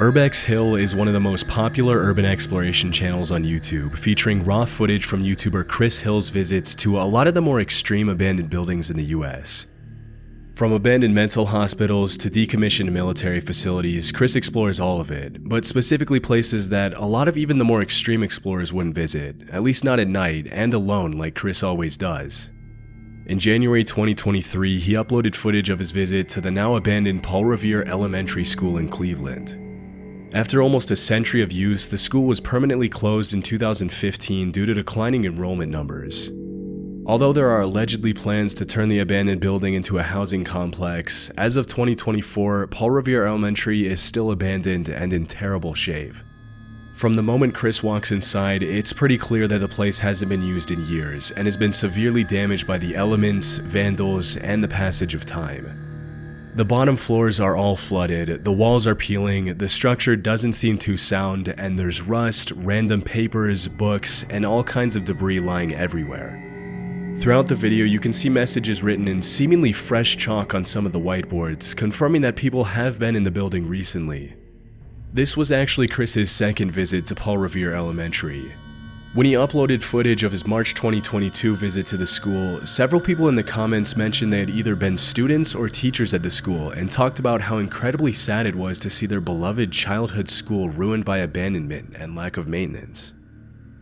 Urbex Hill is one of the most popular urban exploration channels on YouTube, featuring raw footage from YouTuber Chris Hill's visits to a lot of the more extreme abandoned buildings in the US. From abandoned mental hospitals to decommissioned military facilities, Chris explores all of it, but specifically places that a lot of even the more extreme explorers wouldn't visit, at least not at night and alone like Chris always does. In January 2023, he uploaded footage of his visit to the now abandoned Paul Revere Elementary School in Cleveland. After almost a century of use, the school was permanently closed in 2015 due to declining enrollment numbers. Although there are allegedly plans to turn the abandoned building into a housing complex, as of 2024, Paul Revere Elementary is still abandoned and in terrible shape. From the moment Chris walks inside, it's pretty clear that the place hasn't been used in years and has been severely damaged by the elements, vandals, and the passage of time. The bottom floors are all flooded, the walls are peeling, the structure doesn't seem too sound, and there's rust, random papers, books, and all kinds of debris lying everywhere. Throughout the video, you can see messages written in seemingly fresh chalk on some of the whiteboards, confirming that people have been in the building recently. This was actually Chris's second visit to Paul Revere Elementary. When he uploaded footage of his March 2022 visit to the school, several people in the comments mentioned they had either been students or teachers at the school and talked about how incredibly sad it was to see their beloved childhood school ruined by abandonment and lack of maintenance.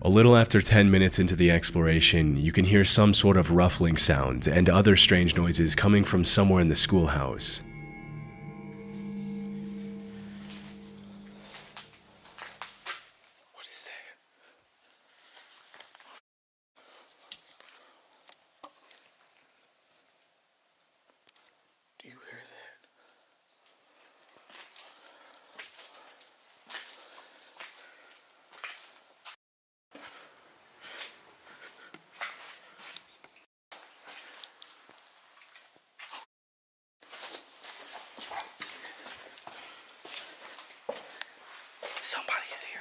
A little after 10 minutes into the exploration, you can hear some sort of ruffling sound and other strange noises coming from somewhere in the schoolhouse. Somebody's here.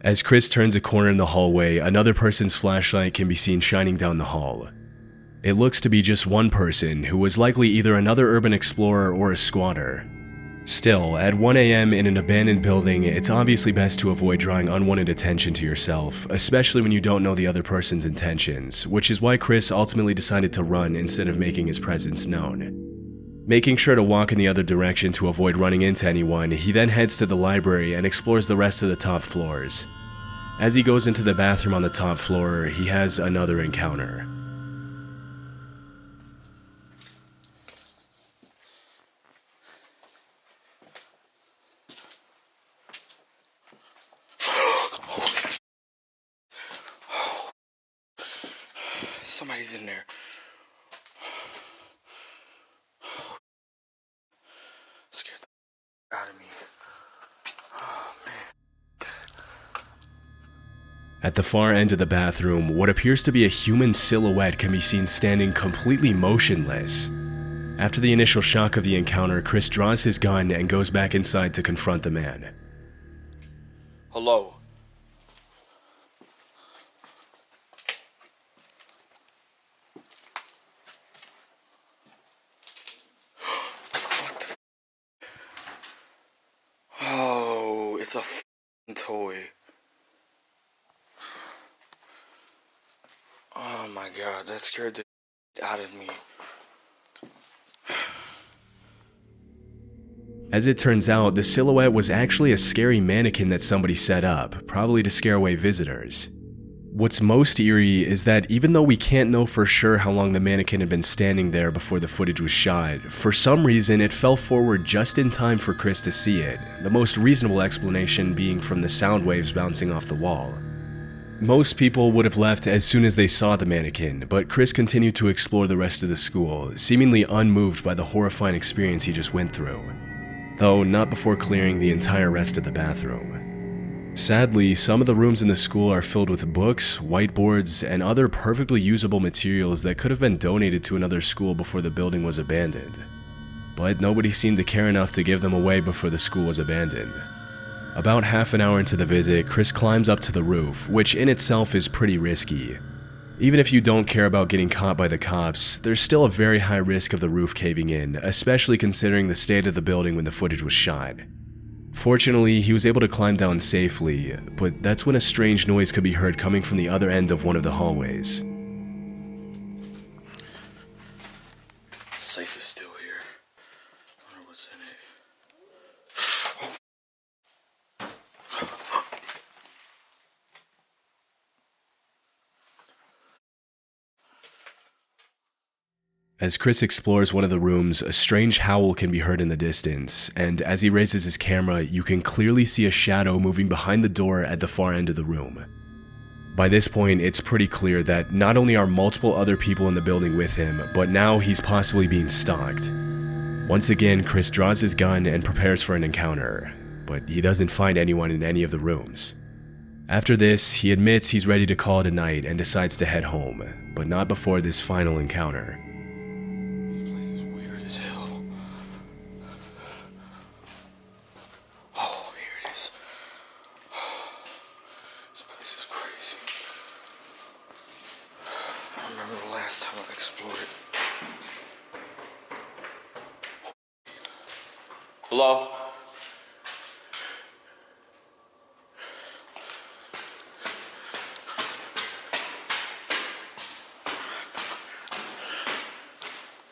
As Chris turns a corner in the hallway, another person's flashlight can be seen shining down the hall. It looks to be just one person, who was likely either another urban explorer or a squatter. Still, at 1 a.m. in an abandoned building, it's obviously best to avoid drawing unwanted attention to yourself, especially when you don't know the other person's intentions, which is why Chris ultimately decided to run instead of making his presence known. Making sure to walk in the other direction to avoid running into anyone, he then heads to the library and explores the rest of the top floors. As he goes into the bathroom on the top floor, he has another encounter. Somebody's in there. Scared the out of me. Oh, man. At the far end of the bathroom, what appears to be a human silhouette can be seen standing completely motionless. After the initial shock of the encounter, Chris draws his gun and goes back inside to confront the man. Hello. It's a f***ing toy. Oh my god, that scared the out of me. As it turns out, the silhouette was actually a scary mannequin that somebody set up, probably to scare away visitors. What's most eerie is that even though we can't know for sure how long the mannequin had been standing there before the footage was shot, for some reason it fell forward just in time for Chris to see it, the most reasonable explanation being from the sound waves bouncing off the wall. Most people would have left as soon as they saw the mannequin, but Chris continued to explore the rest of the school, seemingly unmoved by the horrifying experience he just went through, though not before clearing the entire rest of the bathroom. Sadly, some of the rooms in the school are filled with books, whiteboards, and other perfectly usable materials that could have been donated to another school before the building was abandoned. But nobody seemed to care enough to give them away before the school was abandoned. About half an hour into the visit, Chris climbs up to the roof, which in itself is pretty risky. Even if you don't care about getting caught by the cops, there's still a very high risk of the roof caving in, especially considering the state of the building when the footage was shot. Fortunately, he was able to climb down safely, but that's when a strange noise could be heard coming from the other end of one of the hallways. Safe is still here. I wonder what's in it. As Chris explores one of the rooms, a strange howl can be heard in the distance, and as he raises his camera, you can clearly see a shadow moving behind the door at the far end of the room. By this point, it's pretty clear that not only are multiple other people in the building with him, but now he's possibly being stalked. Once again, Chris draws his gun and prepares for an encounter, but he doesn't find anyone in any of the rooms. After this, he admits he's ready to call it a night and decides to head home, but not before this final encounter. This place is weird as hell. Oh, here it is. This place is crazy. I remember the last time I explored it. Hello?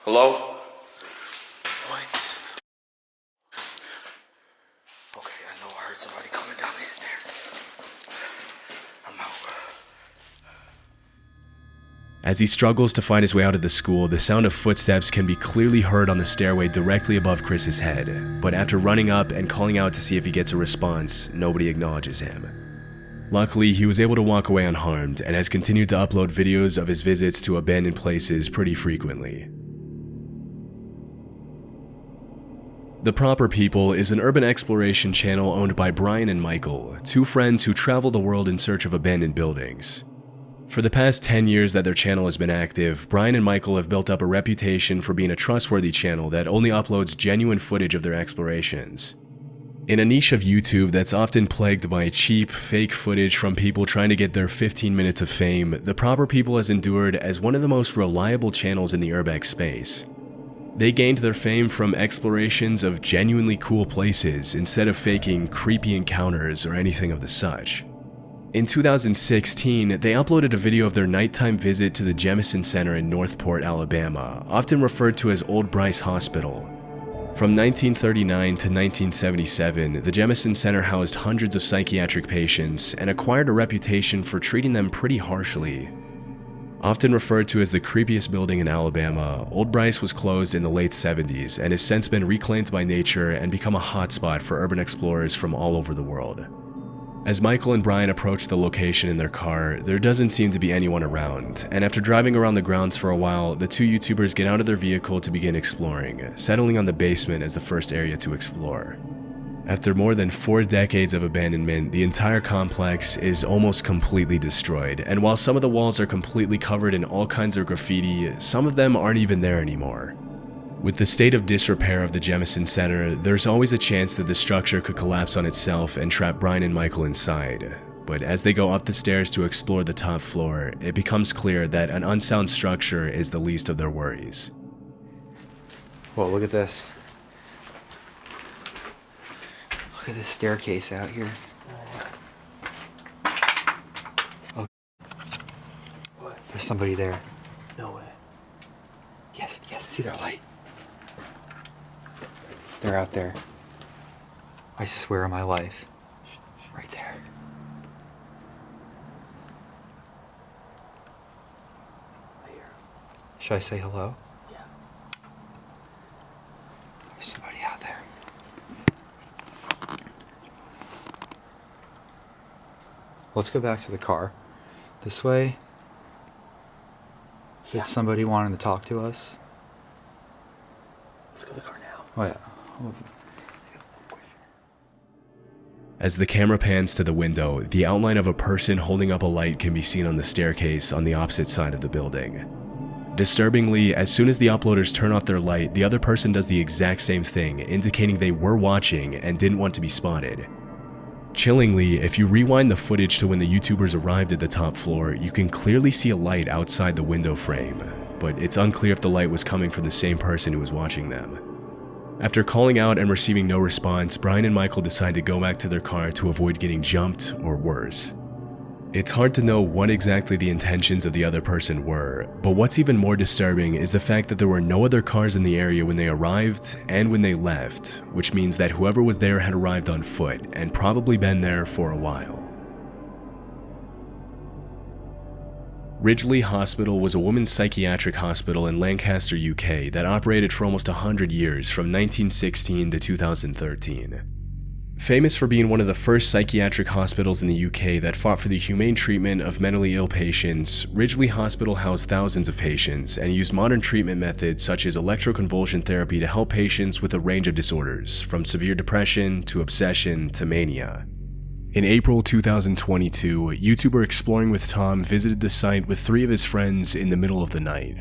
Hello? What? Okay, I know I heard somebody coming down these stairs. I'm out. As he struggles to find his way out of the school, the sound of footsteps can be clearly heard on the stairway directly above Chris's head, but after running up and calling out to see if he gets a response, nobody acknowledges him. Luckily, he was able to walk away unharmed and has continued to upload videos of his visits to abandoned places pretty frequently. The Proper People is an urban exploration channel owned by Brian and Michael, two friends who travel the world in search of abandoned buildings. For the past 10 years that their channel has been active, Brian and Michael have built up a reputation for being a trustworthy channel that only uploads genuine footage of their explorations. In a niche of YouTube that's often plagued by cheap, fake footage from people trying to get their 15 minutes of fame, The Proper People has endured as one of the most reliable channels in the urbex space. They gained their fame from explorations of genuinely cool places instead of faking creepy encounters or anything of the such. In 2016, they uploaded a video of their nighttime visit to the Jemison Center in Northport, Alabama, often referred to as Old Bryce Hospital. From 1939 to 1977, the Jemison Center housed hundreds of psychiatric patients and acquired a reputation for treating them pretty harshly. Often referred to as the creepiest building in Alabama, Old Bryce was closed in the late 70s and has since been reclaimed by nature and become a hotspot for urban explorers from all over the world. As Michael and Brian approach the location in their car, there doesn't seem to be anyone around, and after driving around the grounds for a while, the two YouTubers get out of their vehicle to begin exploring, settling on the basement as the first area to explore. After more than 4 decades of abandonment, the entire complex is almost completely destroyed, and while some of the walls are completely covered in all kinds of graffiti, some of them aren't even there anymore. With the state of disrepair of the Jemison Center, there's always a chance that the structure could collapse on itself and trap Brian and Michael inside. But as they go up the stairs to explore the top floor, it becomes clear that an unsound structure is the least of their worries. Whoa, look at this. Look at this staircase out here. Oh. What? There's somebody there. No way. Yes, I see their light. They're out there. I swear on my life. Right there. I hear him. Should I say hello? Yeah. There's somebody out there. Let's go back to the car. This way. If it's somebody wanting to talk to us. Let's go to the car now. Oh yeah. As the camera pans to the window, the outline of a person holding up a light can be seen on the staircase on the opposite side of the building. Disturbingly, as soon as the uploaders turn off their light, the other person does the exact same thing, indicating they were watching and didn't want to be spotted. Chillingly, if you rewind the footage to when the YouTubers arrived at the top floor, you can clearly see a light outside the window frame, but it's unclear if the light was coming from the same person who was watching them. After calling out and receiving no response, Brian and Michael decide to go back to their car to avoid getting jumped or worse. It's hard to know what exactly the intentions of the other person were, but what's even more disturbing is the fact that there were no other cars in the area when they arrived and when they left, which means that whoever was there had arrived on foot and probably been there for a while. Ridgely Hospital was a women's psychiatric hospital in Lancaster, UK that operated for almost 100 years from 1916 to 2013. Famous for being one of the first psychiatric hospitals in the UK that fought for the humane treatment of mentally ill patients, Ridgely Hospital housed thousands of patients and used modern treatment methods such as electroconvulsion therapy to help patients with a range of disorders, from severe depression to obsession to mania. In April 2022, YouTuber Exploring with Tom visited the site with 3 of his friends in the middle of the night.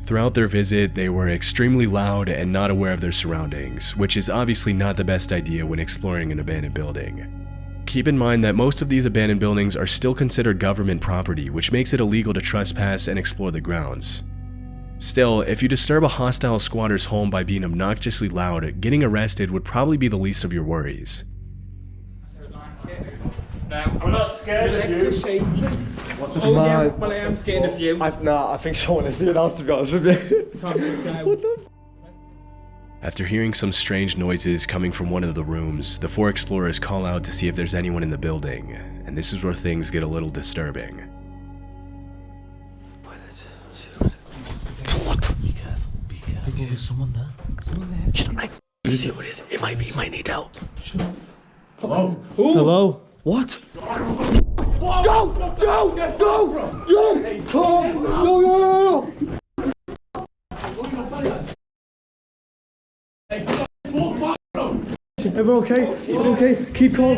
Throughout their visit, they were extremely loud and not aware of their surroundings, which is obviously not the best idea when exploring an abandoned building. Keep in mind that most of these abandoned buildings are still considered government property, which makes it illegal to trespass and explore the grounds. Still, if you disturb a hostile squatter's home by being obnoxiously loud, getting arrested would probably be the least of your worries. I'm not scared of you. Oh yeah, well I am scared of you. I think someone is here now, to be honest with you. What the? After hearing some strange noises coming from one of the rooms, the 4 explorers call out to see if there's anyone in the building, and this is where things get a little disturbing. Be careful. There's someone there. You see what it is? It might need help. Hello? What? Go! Everyone okay? Everyone okay? Keep calm.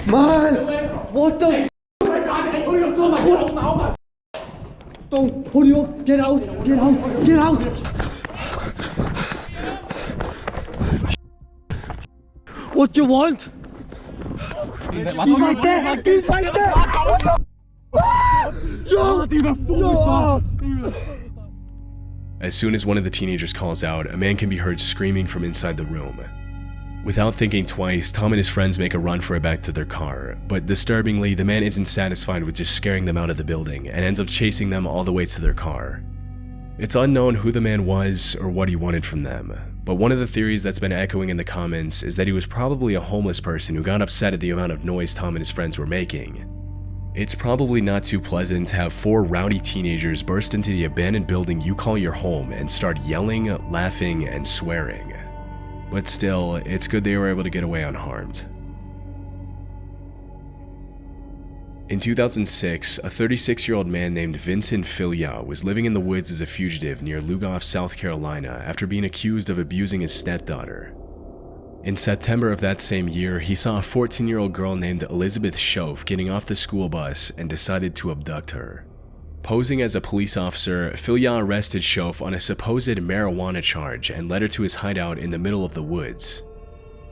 Man! What the Don't hurry up! Get out! What do you want? He's right there! What the? Yo! As soon as one of the teenagers calls out, a man can be heard screaming from inside the room. Without thinking twice, Tom and his friends make a run for it back to their car, but disturbingly, the man isn't satisfied with just scaring them out of the building and ends up chasing them all the way to their car. It's unknown who the man was or what he wanted from them, but one of the theories that's been echoing in the comments is that he was probably a homeless person who got upset at the amount of noise Tom and his friends were making. It's probably not too pleasant to have 4 rowdy teenagers burst into the abandoned building you call your home and start yelling, laughing, and swearing. But still, it's good they were able to get away unharmed. In 2006, a 36-year-old man named Vincent Filya was living in the woods as a fugitive near Lugoff, South Carolina after being accused of abusing his stepdaughter. In September of that same year, he saw a 14-year-old girl named Elizabeth Schoaf getting off the school bus and decided to abduct her. Posing as a police officer, Filya arrested Schoaf on a supposed marijuana charge and led her to his hideout in the middle of the woods.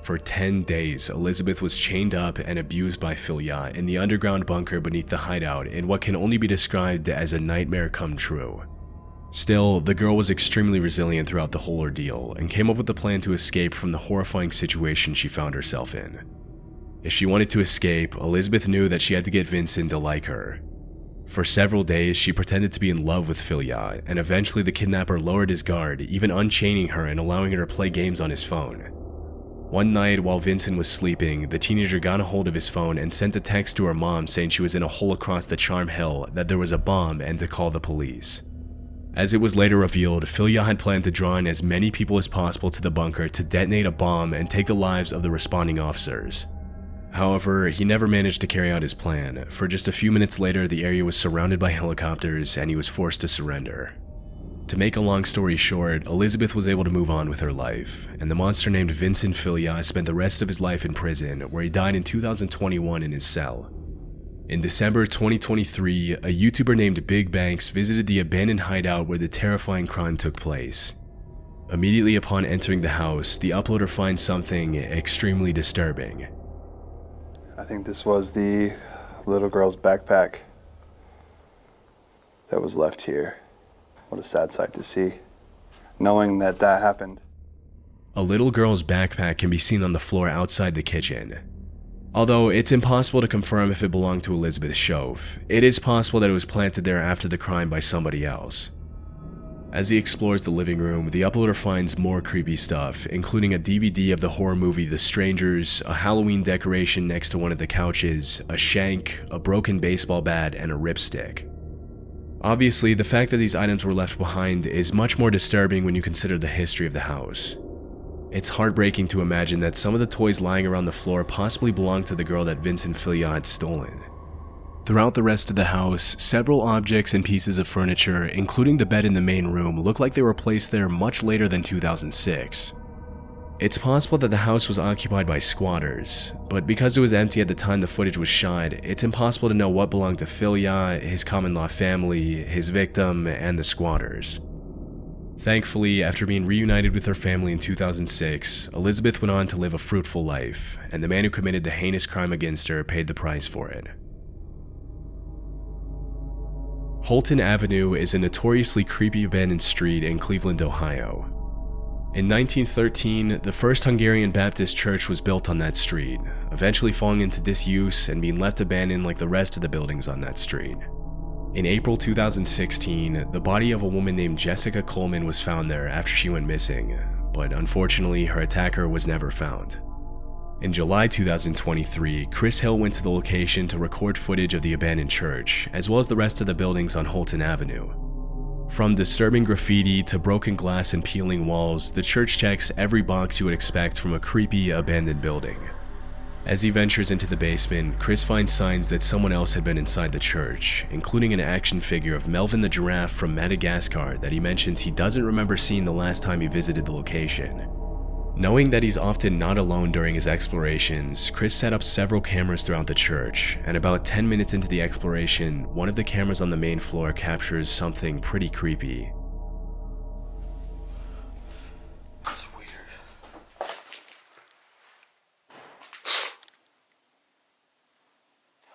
For 10 days, Elizabeth was chained up and abused by Filya in the underground bunker beneath the hideout in what can only be described as a nightmare come true. Still, the girl was extremely resilient throughout the whole ordeal and came up with a plan to escape from the horrifying situation she found herself in. If she wanted to escape, Elizabeth knew that she had to get Vincent to like her. For several days, she pretended to be in love with Filya, and eventually the kidnapper lowered his guard, even unchaining her and allowing her to play games on his phone. One night, while Vincent was sleeping, the teenager got a hold of his phone and sent a text to her mom saying she was in a hole across the Charm Hill, that there was a bomb, and to call the police. As it was later revealed, Filya had planned to draw in as many people as possible to the bunker to detonate a bomb and take the lives of the responding officers. However, he never managed to carry out his plan, for just a few minutes later the area was surrounded by helicopters and he was forced to surrender. To make a long story short, Elizabeth was able to move on with her life, and the monster named Vincent Filya spent the rest of his life in prison, where he died in 2021 in his cell. In December 2023, a YouTuber named Big Banks visited the abandoned hideout where the terrifying crime took place. Immediately upon entering the house, the uploader finds something extremely disturbing. I think this was the little girl's backpack that was left here. What a sad sight to see, knowing that that happened. A little girl's backpack can be seen on the floor outside the kitchen. Although it's impossible to confirm if it belonged to Elizabeth Shove, it is possible that it was planted there after the crime by somebody else. As he explores the living room, the uploader finds more creepy stuff, including a DVD of the horror movie The Strangers, a Halloween decoration next to one of the couches, a shank, a broken baseball bat, and a ripstick. Obviously, the fact that these items were left behind is much more disturbing when you consider the history of the house. It's heartbreaking to imagine that some of the toys lying around the floor possibly belonged to the girl that Vincent Fillion had stolen. Throughout the rest of the house, several objects and pieces of furniture, including the bed in the main room, look like they were placed there much later than 2006. It's possible that the house was occupied by squatters, but because it was empty at the time the footage was shot, it's impossible to know what belonged to Fillion, his common-law family, his victim, and the squatters. Thankfully, after being reunited with her family in 2006, Elizabeth went on to live a fruitful life, and the man who committed the heinous crime against her paid the price for it. Holton Avenue is a notoriously creepy abandoned street in Cleveland, Ohio. In 1913, the first Hungarian Baptist church was built on that street, eventually falling into disuse and being left abandoned like the rest of the buildings on that street. In April 2016, the body of a woman named Jessica Coleman was found there after she went missing, but unfortunately her attacker was never found. In July 2023, Chris Hill went to the location to record footage of the abandoned church, as well as the rest of the buildings on Holton Avenue. From disturbing graffiti to broken glass and peeling walls, the church checks every box you would expect from a creepy, abandoned building. As he ventures into the basement, Chris finds signs that someone else had been inside the church, including an action figure of Melvin the giraffe from Madagascar that he mentions he doesn't remember seeing the last time he visited the location. Knowing that he's often not alone during his explorations, Chris set up several cameras throughout the church, and about 10 minutes into the exploration, one of the cameras on the main floor captures something pretty creepy. That's weird.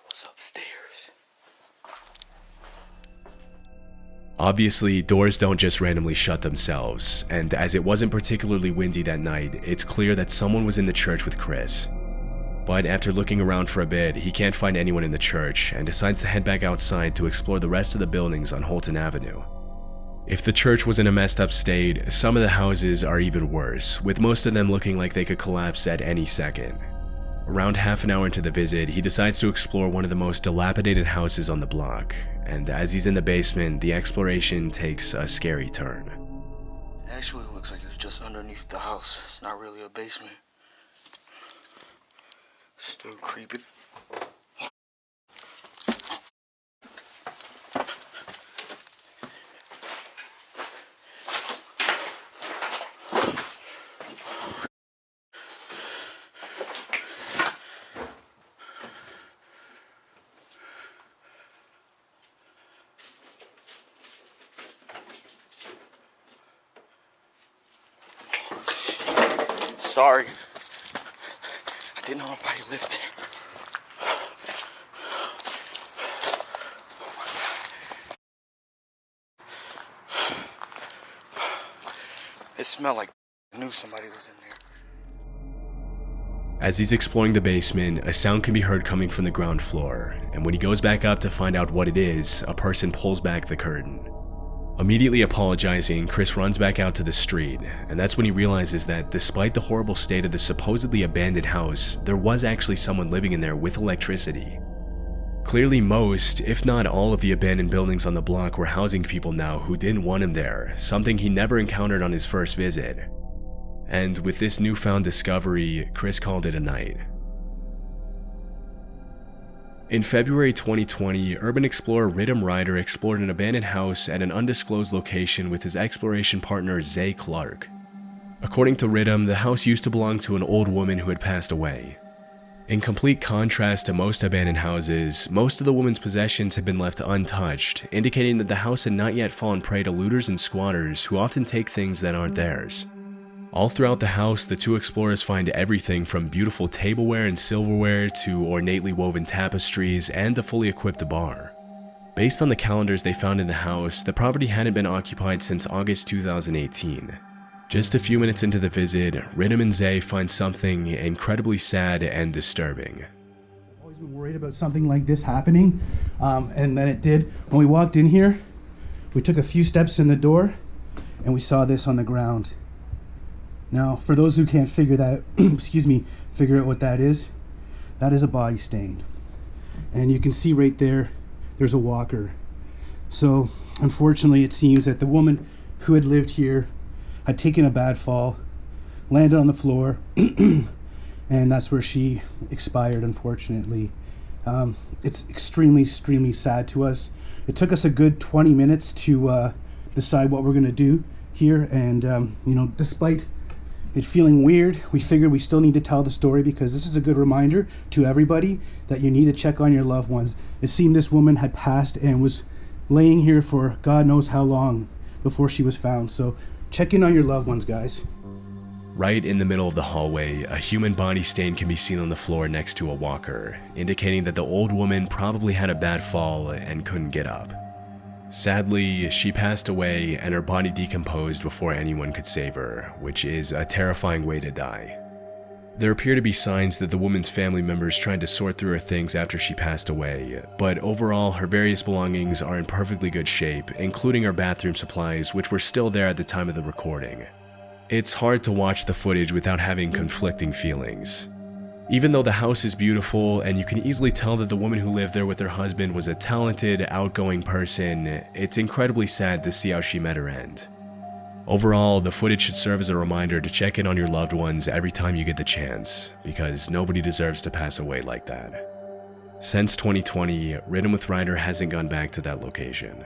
What's upstairs? Obviously, doors don't just randomly shut themselves, and as it wasn't particularly windy that night, it's clear that someone was in the church with Chris. But after looking around for a bit, he can't find anyone in the church and decides to head back outside to explore the rest of the buildings on Holton Avenue. If the church was in a messed up state, some of the houses are even worse, with most of them looking like they could collapse at any second. Around half an hour into the visit, he decides to explore one of the most dilapidated houses on the block, and as he's in the basement, the exploration takes a scary turn. It actually looks like it's just underneath the house. It's not really a basement. Still creepy. Sorry. I didn't know nobody lived there. Oh my God. It smelled like I knew somebody was in there. As he's exploring the basement, a sound can be heard coming from the ground floor, and when he goes back up to find out what it is, a person pulls back the curtain. Immediately apologizing, Chris runs back out to the street, and that's when he realizes that despite the horrible state of the supposedly abandoned house, there was actually someone living in there with electricity. Clearly most, if not all of the abandoned buildings on the block were housing people now who didn't want him there, something he never encountered on his first visit. And with this newfound discovery, Chris called it a night. In February 2020, urban explorer Ridham Ryder explored an abandoned house at an undisclosed location with his exploration partner Zay Clark. According to Ridham, the house used to belong to an old woman who had passed away. In complete contrast to most abandoned houses, most of the woman's possessions had been left untouched, indicating that the house had not yet fallen prey to looters and squatters who often take things that aren't theirs. All throughout the house, the two explorers find everything from beautiful tableware and silverware to ornately woven tapestries and a fully equipped bar. Based on the calendars they found in the house, the property hadn't been occupied since August 2018. Just a few minutes into the visit, Ridham and Zay find something incredibly sad and disturbing. I've always been worried about something like this happening, and then it did. When we walked in here, we took a few steps in the door, and we saw this on the ground. Now, for those who can't figure that, figure out what that is a body stain. And you can see right there, there's a walker. So, unfortunately, it seems that the woman who had lived here had taken a bad fall, landed on the floor, and that's where she expired, unfortunately. It's extremely, extremely sad to us. It took us a good 20 minutes to decide what we're gonna do here, and despite it feeling weird, we figured we still need to tell the story because this is a good reminder to everybody that you need to check on your loved ones. It seemed this woman had passed and was laying here for God knows how long before she was found. So check in on your loved ones, guys. Right in the middle of the hallway, a human body stain can be seen on the floor next to a walker, indicating that the old woman probably had a bad fall and couldn't get up. Sadly, she passed away and her body decomposed before anyone could save her, which is a terrifying way to die. There appear to be signs that the woman's family members tried to sort through her things after she passed away, but overall her various belongings are in perfectly good shape, including her bathroom supplies, which were still there at the time of the recording. It's hard to watch the footage without having conflicting feelings. Even though the house is beautiful and you can easily tell that the woman who lived there with her husband was a talented, outgoing person, it's incredibly sad to see how she met her end. Overall, the footage should serve as a reminder to check in on your loved ones every time you get the chance, because nobody deserves to pass away like that. Since 2020, Ridham with Ryder hasn't gone back to that location.